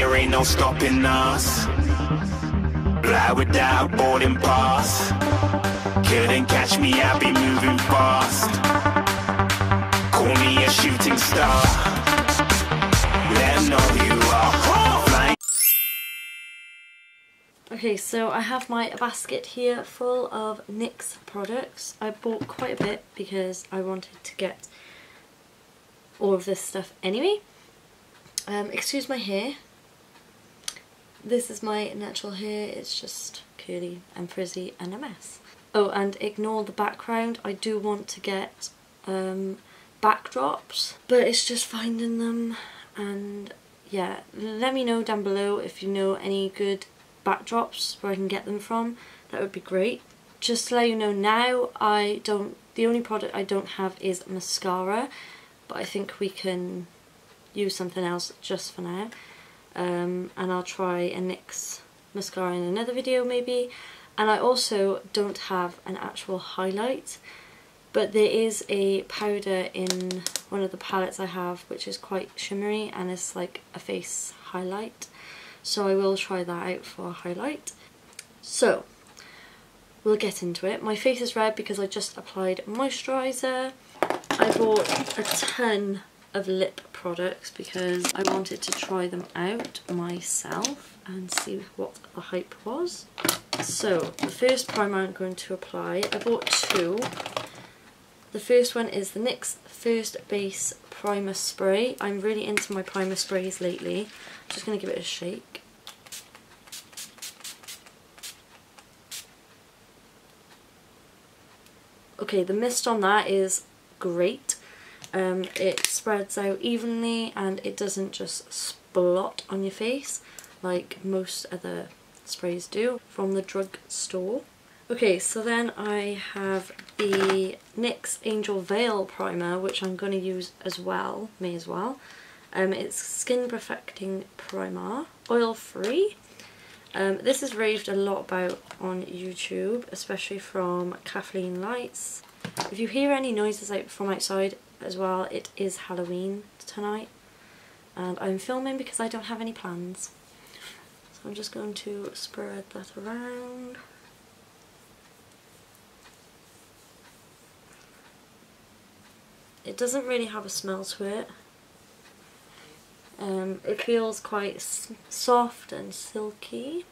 there ain't no stopping us. Fly without boarding pass. Couldn't catch me, I'll be moving fast. Call me a shooting star. Let 'em know who you are. Flying. Okay, so I have my basket here full of NYX products. I bought quite a bit because I wanted to get all of this stuff anyway. Excuse my hair. This is my natural hair. It's just curly and frizzy and a mess. Oh, and ignore the background. I do want to get backdrops, but it's just finding them. And yeah, let me know down below if you know any good backdrops where I can get them from. That would be great. Just to let you know now, the only product I don't have is mascara, but I think we can use something else just for now. And I'll try a NYX mascara in another video maybe. And I also don't have an actual highlight, but there is a powder in one of the palettes I have which is quite shimmery and it's like a face highlight. So I will try that out for a highlight. So we'll get into it. My face is red because I just applied moisturiser. I bought a ton of lip products because I wanted to try them out myself and see what the hype was. So the first primer I'm going to apply, I bought two. The first one is the NYX First Base Primer Spray. I'm really into my primer sprays lately. I'm just going to give it a shake. Okay, the mist on that is great. It spreads out evenly and it doesn't just splot on your face like most other sprays do from the drugstore. Okay, so then I have the NYX Angel Veil Primer, which I'm going to use as well, may as well. It's Skin Perfecting Primer, oil free. This is raved a lot about on YouTube, especially from Kathleen Lights. If you hear any noises out from outside as well, it is Halloween tonight and I'm filming because I don't have any plans. So I'm just going to spread that around. It doesn't really have a smell to it. It feels quite soft and silky.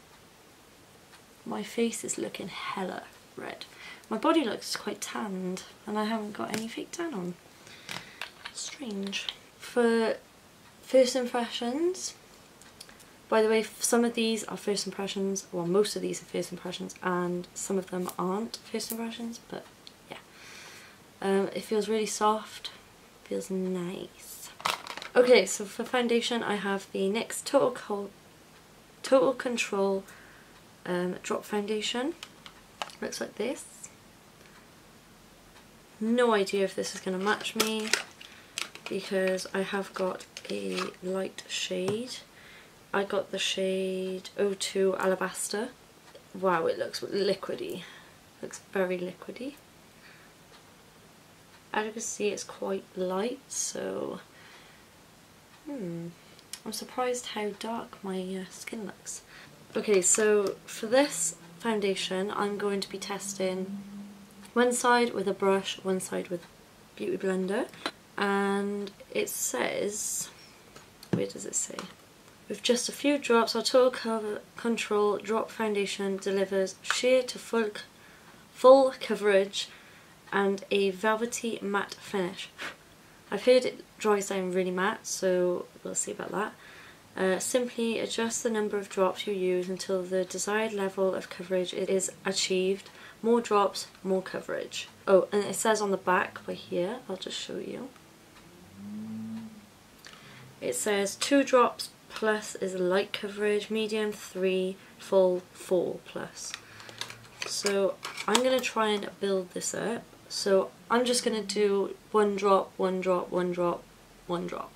My face is looking hella red. My body looks quite tanned and I haven't got any fake tan on. Strange. For first impressions, by the way, some of these are first impressions, well most of these are first impressions and some of them aren't first impressions, but yeah. It feels really soft, feels nice. Okay, so for foundation I have the NYX Total Control Drop Foundation. Looks like this. No idea if this is going to match me because I have got a light shade. I got the shade 02 Alabaster. Wow, it looks liquidy. Looks very liquidy. As you can see, it's quite light, so I'm surprised how dark my skin looks. Okay, so for this foundation I'm going to be testing one side with a brush, one side with Beauty Blender, and it says, where does it say? With just a few drops, our Total Control Drop Foundation delivers sheer to full coverage and a velvety matte finish. I've heard it dries down really matte, so we'll see about that. Simply adjust the number of drops you use until the desired level of coverage is achieved. More drops, more coverage. Oh, and it says on the back by here, I'll just show you. It says 2 drops plus is light coverage, medium 3, full 4 plus. So I'm going to try and build this up. So I'm just going to do 1 drop, 1 drop, 1 drop, 1 drop.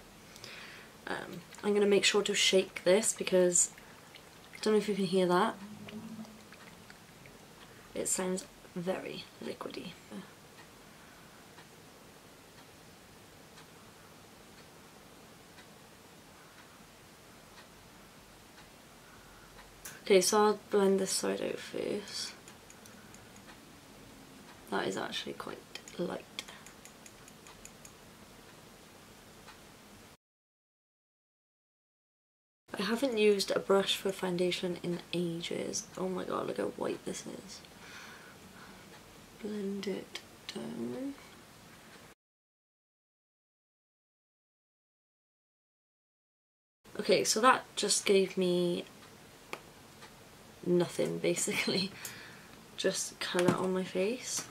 I'm going to make sure to shake this because I don't know if you can hear that. It sounds very liquidy. Okay, so I'll blend this side out first. That is actually quite light. I haven't used a brush for foundation in ages. Oh my god, look how white this is. Blend it down. Okay, so that just gave me nothing basically. Just colour on my face.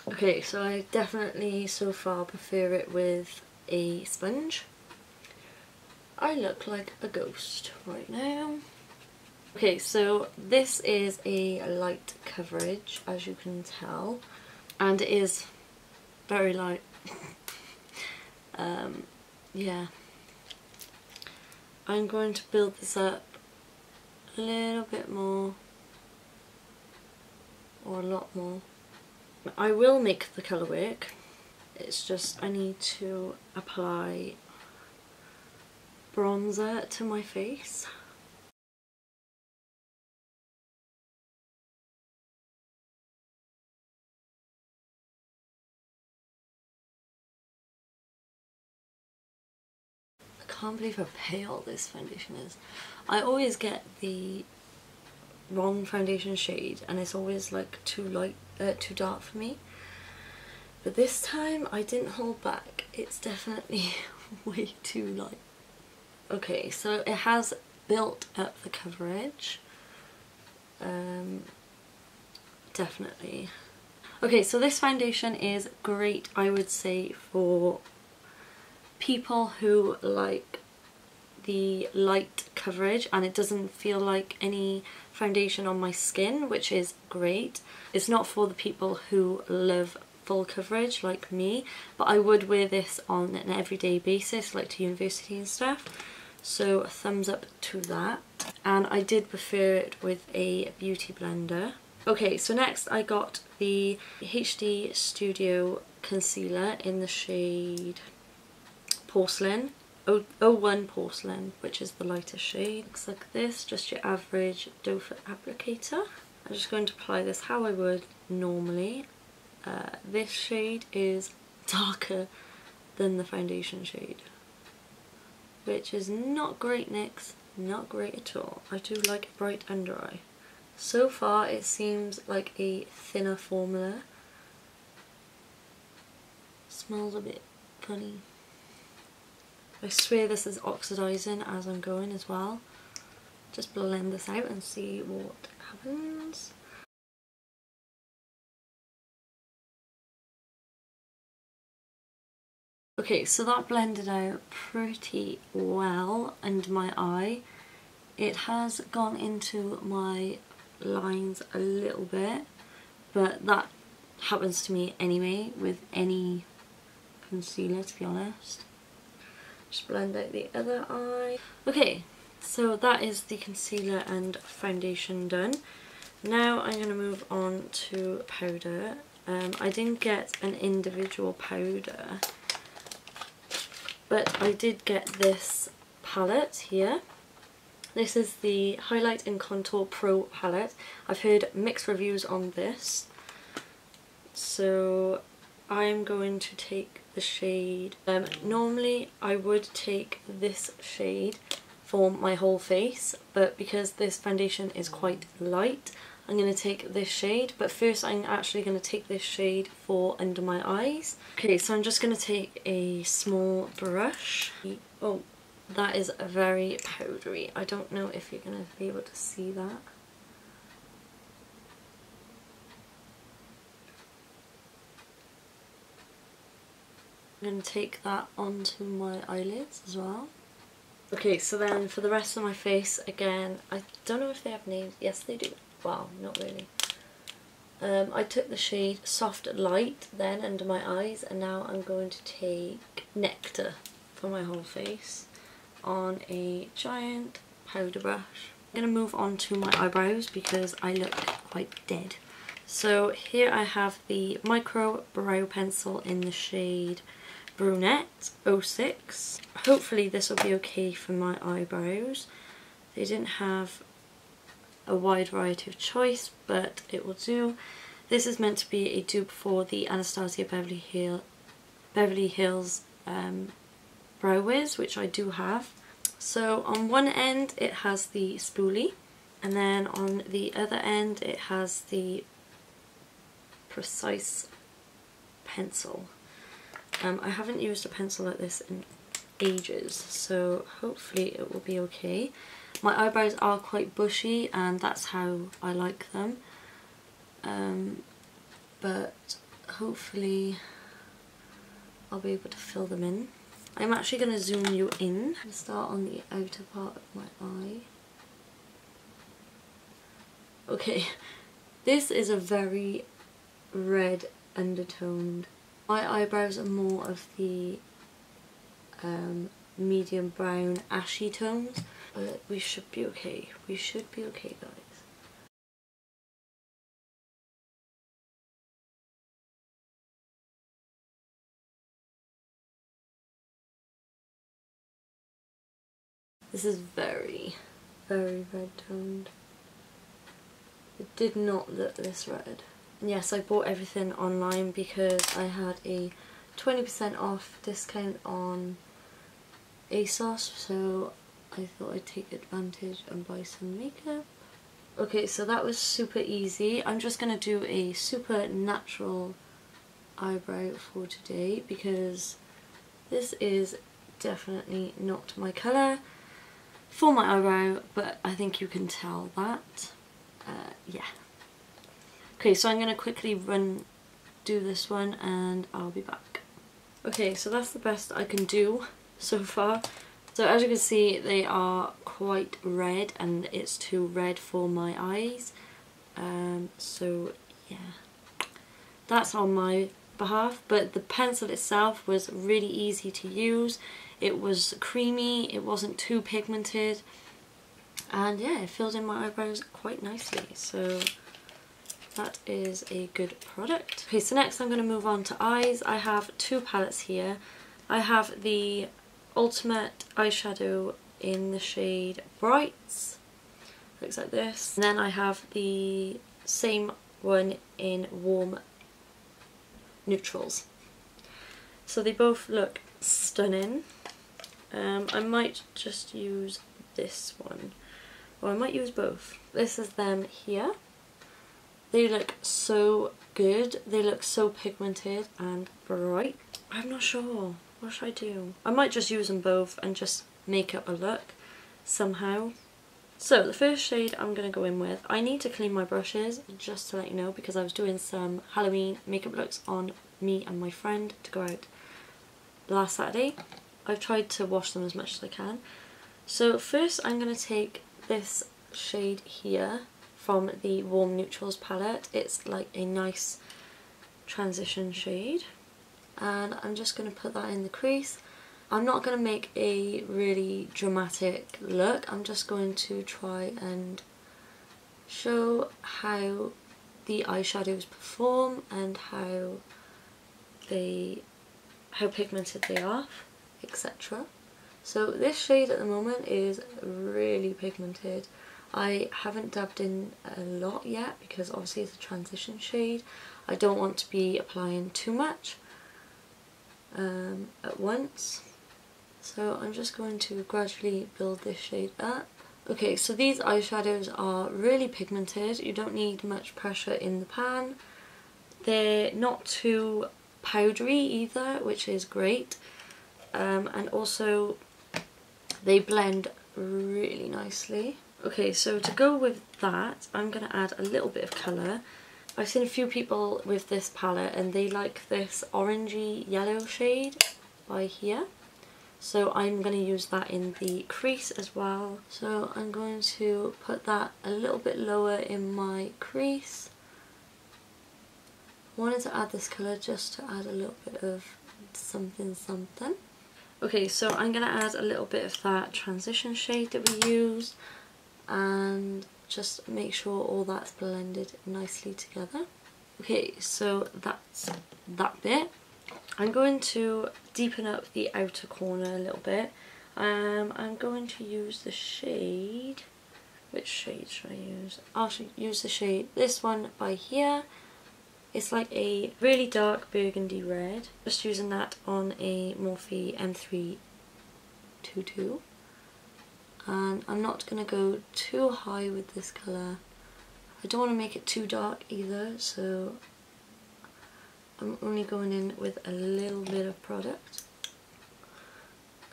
Okay, so I definitely so far prefer it with a sponge. I look like a ghost right now. Okay, so this is a light coverage, as you can tell, and it is very light. Yeah. I'm going to build this up a little bit more, or a lot more. I will make the colour work, it's just I need to apply bronzer to my face. I can't believe how pale this foundation is. I always get the wrong foundation shade and it's always like too dark for me. But this time I didn't hold back. It's definitely way too light. Okay, so it has built up the coverage. Definitely. Okay, so this foundation is great, I would say, for people who like the light coverage and it doesn't feel like any foundation on my skin, which is great. It's not for the people who love full coverage like me, but I would wear this on an everyday basis, like to university and stuff. So a thumbs up to that. And I did prefer it with a beauty blender. Okay, so next I got the HD Studio concealer in the shade Porcelain. 01 Porcelain, which is the lightest shade. Looks like this, just your average doe foot applicator. I'm just going to apply this how I would normally. This shade is darker than the foundation shade, which is not great, NYX, not great at all. I do like a bright under eye. So far it seems like a thinner formula. Smells a bit funny. I swear this is oxidizing as I'm going as well. Just blend this out and see what happens. Okay, so that blended out pretty well under my eye. It has gone into my lines a little bit, but that happens to me anyway with any concealer, to be honest. Just blend out the other eye. Okay, so that is the concealer and foundation done. Now I'm going to move on to powder. I didn't get an individual powder, but I did get this palette here. This is the Highlight and Contour Pro palette. I've heard mixed reviews on this, so I'm going to take the shade. Normally I would take this shade for my whole face, but because this foundation is quite light, I'm going to take this shade. But first I'm actually going to take this shade for under my eyes. Okay, so I'm just going to take a small brush. Oh, that is very powdery. I don't know if you're going to be able to see that. I'm going to take that onto my eyelids as well. Okay, so then for the rest of my face, again, I don't know if they have names. Yes, they do. Wow, not really. I took the shade Soft Light then under my eyes, and now I'm going to take Nectar for my whole face on a giant powder brush. I'm going to move on to my eyebrows because I look quite dead. So here I have the micro brow pencil in the shade Brunette 06. Hopefully this will be okay for my eyebrows. They didn't have a wide variety of choice, but it will do. This is meant to be a dupe for the Anastasia Beverly Hills Brow Wiz, which I do have. So on one end it has the spoolie, and then on the other end it has the precise pencil. I haven't used a pencil like this in ages, so hopefully it will be okay. My eyebrows are quite bushy and that's how I like them, but hopefully I'll be able to fill them in. I'm actually going to zoom you in and start on the outer part of my eye. Okay, this is a very red undertoned. My eyebrows are more of the medium brown ashy tones, but we should be okay. We should be okay, guys. This is very, very red toned. It did not look this red. And yes, I bought everything online because I had a 20% off discount on ASOS, so I thought I'd take advantage and buy some makeup. Okay, so that was super easy. I'm just going to do a super natural eyebrow for today because this is definitely not my colour for my eyebrow, but I think you can tell that. Yeah. Okay, so I'm going to quickly do this one and I'll be back. Okay, so that's the best I can do so far. So as you can see, they are quite red and it's too red for my eyes. So yeah, that's on my behalf, but the pencil itself was really easy to use. It was creamy, it wasn't too pigmented, and yeah, it filled in my eyebrows quite nicely, so that is a good product. Okay, so next I'm going to move on to eyes. I have two palettes here. I have the Ultimate eyeshadow in the shade Brights, looks like this, and then I have the same one in Warm Neutrals. So they both look stunning. I might just use this one, or I might use both. This is them here. They look so good. They look so pigmented and bright. I'm not sure. What should I do? I might just use them both and just make up a look somehow. So the first shade I'm going to go in with, I need to clean my brushes, just to let you know, because I was doing some Halloween makeup looks on me and my friend to go out last Saturday. I've tried to wash them as much as I can. So first I'm going to take this shade here from the Warm Neutrals palette. It's like a nice transition shade, and I'm just going to put that in the crease. I'm not going to make a really dramatic look, I'm just going to try and show how the eyeshadows perform and how pigmented they are, etc. So this shade at the moment is really pigmented. I haven't dabbed in a lot yet because obviously it's a transition shade. I don't want to be applying too much at once. So I'm just going to gradually build this shade up. Okay, so these eyeshadows are really pigmented. You don't need much pressure in the pan. They're not too powdery either, which is great. And also they blend really nicely. Okay, so to go with that, I'm going to add a little bit of colour. I've seen a few people with this palette and they like this orangey yellow shade by here. So I'm going to use that in the crease as well. So I'm going to put that a little bit lower in my crease I wanted to add this colour just to add a little bit of something something. Okay, so I'm going to add a little bit of that transition shade that we used and just make sure all that's blended nicely together. Okay, so that's that bit. I'm going to deepen up the outer corner a little bit. I'm going to use the shade, which shade should I use? I'll use the shade, this one by here. It's like a really dark burgundy red. Just using that on a Morphe M322. And I'm not going to go too high with this colour. I don't want to make it too dark either, so I'm only going in with a little bit of product.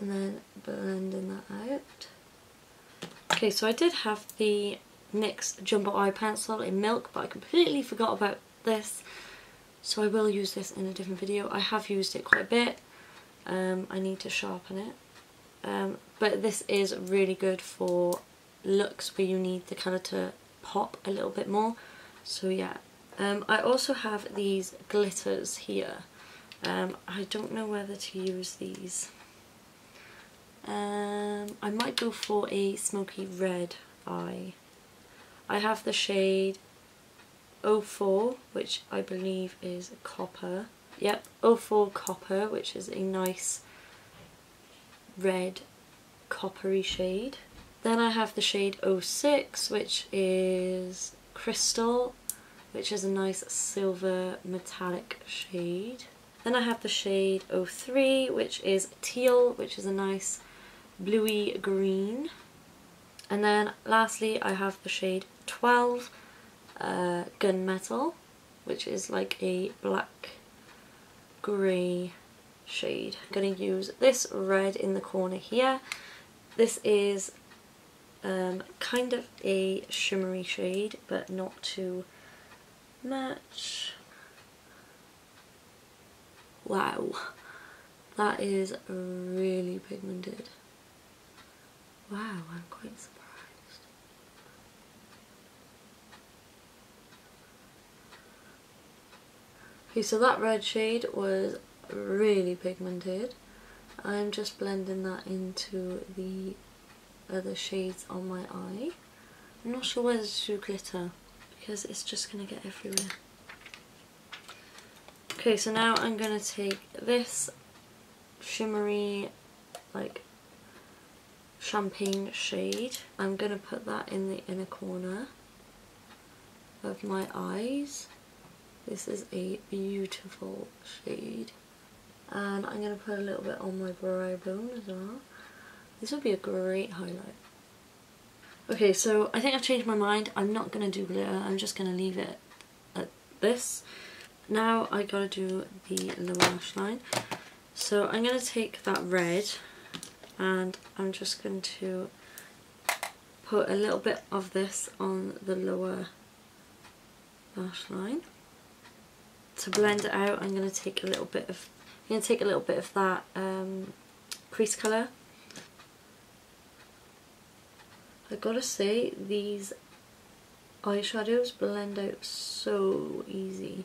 And then blending that out. Okay, so I did have the NYX Jumbo Eye Pencil in Milk, but I completely forgot about this. So I will use this in a different video. I have used it quite a bit. I need to sharpen it. But this is really good for looks where you need the colour to pop a little bit more. So yeah. I also have these glitters here. I don't know whether to use these. I might go for a smoky red eye. I have the shade 04, which I believe is copper. Yep, 04 copper, which is a nice red coppery shade. Then I have the shade 06, which is crystal, which is a nice silver metallic shade. Then I have the shade 03, which is teal, which is a nice bluey green. And then lastly I have the shade 12, gunmetal, which is like a black grey shade. I'm going to use this red in the corner here. This is kind of a shimmery shade, but not too much. Wow, that is really pigmented. Wow, I'm quite surprised. Okay, so that red shade was really pigmented. I'm just blending that into the other shades on my eye. I'm not sure whether to do glitter because it's just going to get everywhere. Okay, so now I'm going to take this shimmery, like, champagne shade. I'm going to put that in the inner corner of my eyes. This is a beautiful shade. And I'm going to put a little bit on my brow bone as well. This would be a great highlight. Okay, so I think I've changed my mind. I'm not going to do glitter. I'm just going to leave it at this. Now I gotta do the lower lash line. So I'm going to take that red and I'm just going to put a little bit of this on the lower lash line. To blend it out, I'm going to take a little bit of that crease colour. I gotta say, these eyeshadows blend out so easy.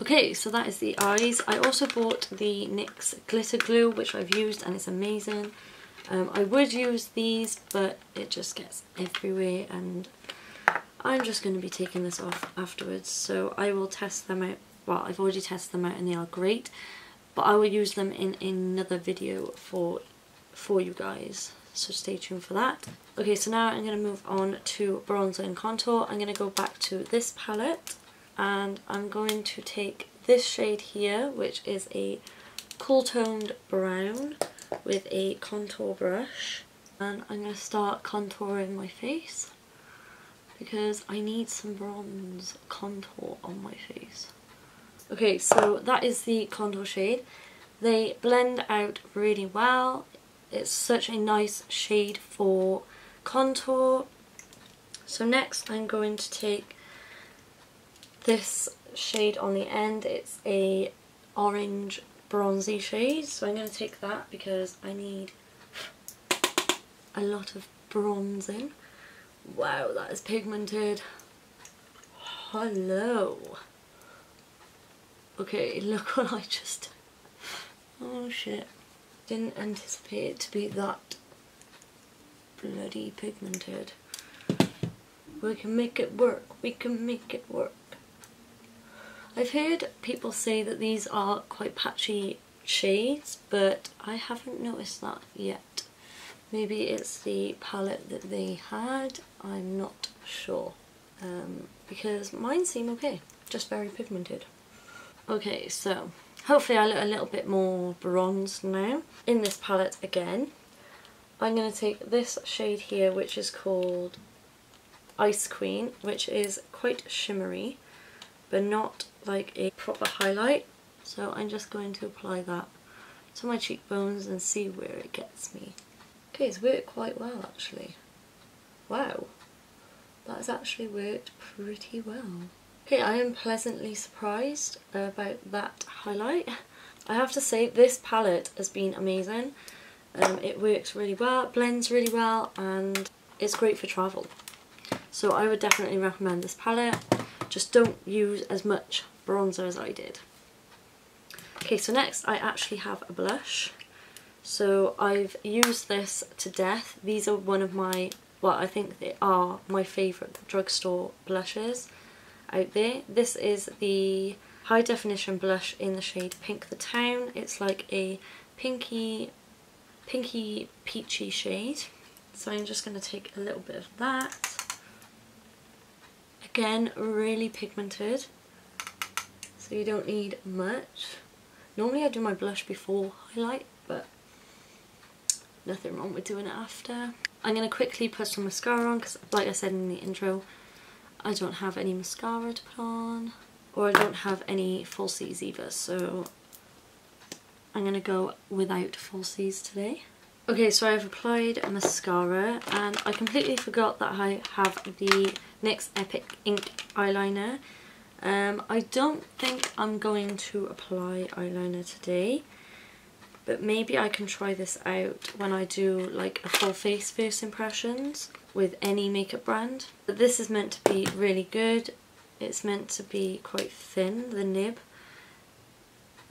Okay, so that is the eyes. I also bought the NYX glitter glue, which I've used and it's amazing. I would use these, but it just gets everywhere and I'm just going to be taking this off afterwards. So I will test them out. Well, I've already tested them out and they are great, but I will use them in another video for you guys. So stay tuned for that. Okay, so now I'm going to move on to bronzer and contour. I'm going to go back to this palette and I'm going to take this shade here, which is a cool toned brown, with a contour brush, and I'm going to start contouring my face because I need some bronze contour on my face. Okay, so that is the contour shade. They blend out really well. It's such a nice shade for contour. So next I'm going to take this shade on the end. It's a orange bronzy shade, so I'm going to take that because I need a lot of bronzing. Wow, that is pigmented. Hello. Okay, look what I just... Oh shit. Didn't anticipate it to be that bloody pigmented. We can make it work. We can make it work. I've heard people say that these are quite patchy shades, but I haven't noticed that yet. Maybe it's the palette that they had, I'm not sure. Because mine seem okay, just very pigmented. Okay, so hopefully I look a little bit more bronzed now. In this palette again, I'm going to take this shade here, which is called Ice Queen, which is quite shimmery, but not like a proper highlight. So I'm just going to apply that to my cheekbones and see where it gets me. Okay, it's worked quite well actually. Wow, that has actually worked pretty well. Okay, I am pleasantly surprised about that highlight. I have to say this palette has been amazing. It works really well, it blends really well, and it's great for travel. So I would definitely recommend this palette. Just don't use as much bronzer as I did. Okay, so next I actually have a blush. So I've used this to death. These are one of my, well, I think they are my favourite drugstore blushes out there. This is the High Definition blush in the shade Pink the Town. It's like a pinky peachy shade. So I'm just going to take a little bit of that. Again, really pigmented, so you don't need much. Normally I do my blush before highlight, but nothing wrong with doing it after. I'm going to quickly put some mascara on because, like I said in the intro, I don't have any mascara to put on, or I don't have any falsies either, so I'm going to go without falsies today. Okay, so I've applied mascara, and I completely forgot that I have the NYX Epic Ink eyeliner. I don't think I'm going to apply eyeliner today, but maybe I can try this out when I do like a full face first impressions with any makeup brand. But this is meant to be really good. It's meant to be quite thin, the nib.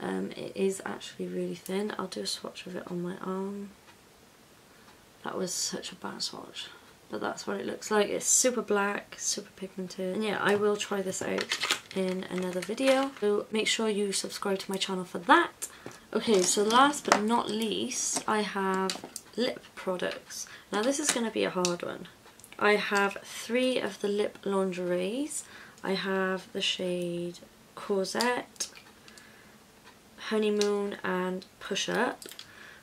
It is actually really thin. I'll do a swatch of it on my arm. That was such a bad swatch, but that's what it looks like. It's super black, super pigmented, and yeah, I will try this out in another video, so make sure you subscribe to my channel for that. Okay, so last but not least, I have lip products. Now this is going to be a hard one. I have 3 of the lip lingeries. I have the shade Corsette, Honeymoon and Push Up.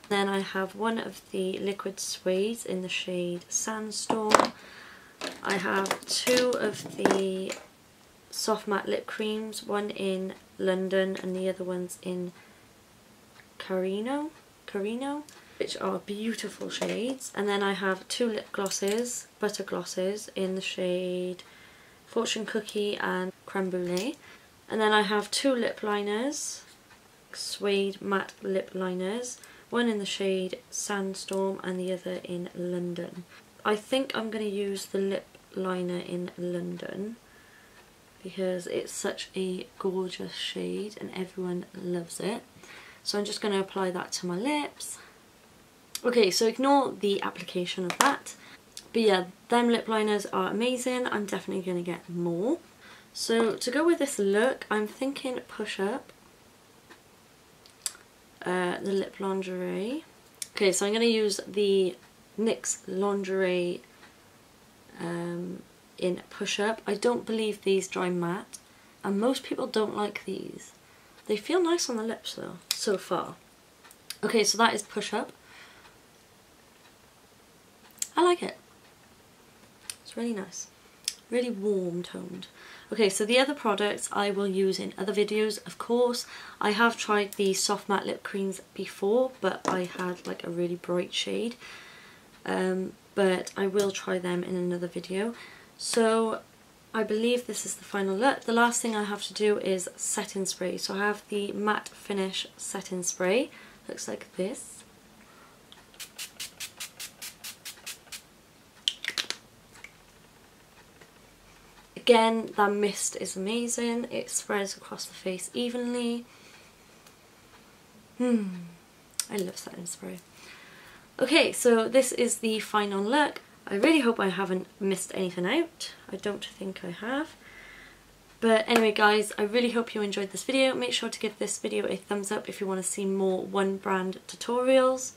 Then I have 1 of the liquid suedes in the shade Sandstorm. I have 2 of the soft matte lip creams, one in London and the other one's in Carino, which are beautiful shades. And then I have 2 lip glosses, butter glosses, in the shade Fortune Cookie and Creme Brulee. And then I have 2 lip liners, suede matte lip liners, one in the shade Sandstorm and the other in London. I think I'm going to use the lip liner in London because it's such a gorgeous shade and everyone loves it. So I'm just going to apply that to my lips. Okay, so ignore the application of that. But yeah, them lip liners are amazing. I'm definitely going to get more. So to go with this look, I'm thinking Push Up. The lip lingerie. Okay, so I'm going to use the NYX lingerie in Push Up. I don't believe these dry matte, and most people don't like these. They feel nice on the lips though, so far. Okay, so that is Push Up. I like it. It's really nice. Really warm toned. Okay, so the other products I will use in other videos, of course. I have tried the soft matte lip creams before, but I had like a really bright shade. But I will try them in another video. So I believe this is the final look. The last thing I have to do is setting spray. So I have the Matte Finish setting spray. Looks like this. Again, that mist is amazing. It spreads across the face evenly. I love setting spray. Okay, so this is the final look. I really hope I haven't missed anything out. I don't think I have. But anyway guys, I really hope you enjoyed this video. Make sure to give this video a thumbs up if you want to see more one brand tutorials.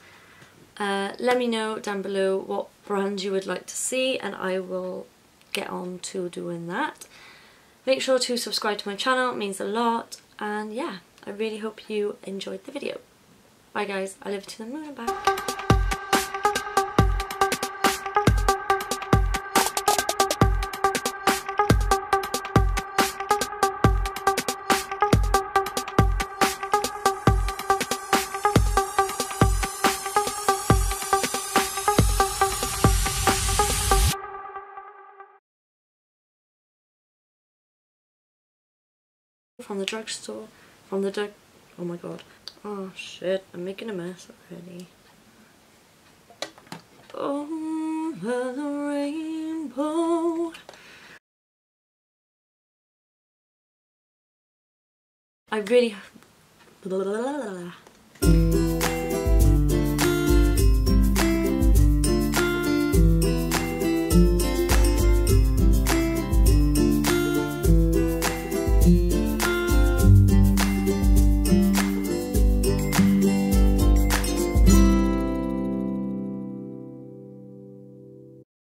Let me know down below what brand you would like to see and I will get on to doing that. Make sure to subscribe to my channel, it means a lot. And yeah, I really hope you enjoyed the video. Bye guys, I live to the moon and back. From the drugstore, oh my god, oh shit, I'm making a mess already. Over the rainbow. I really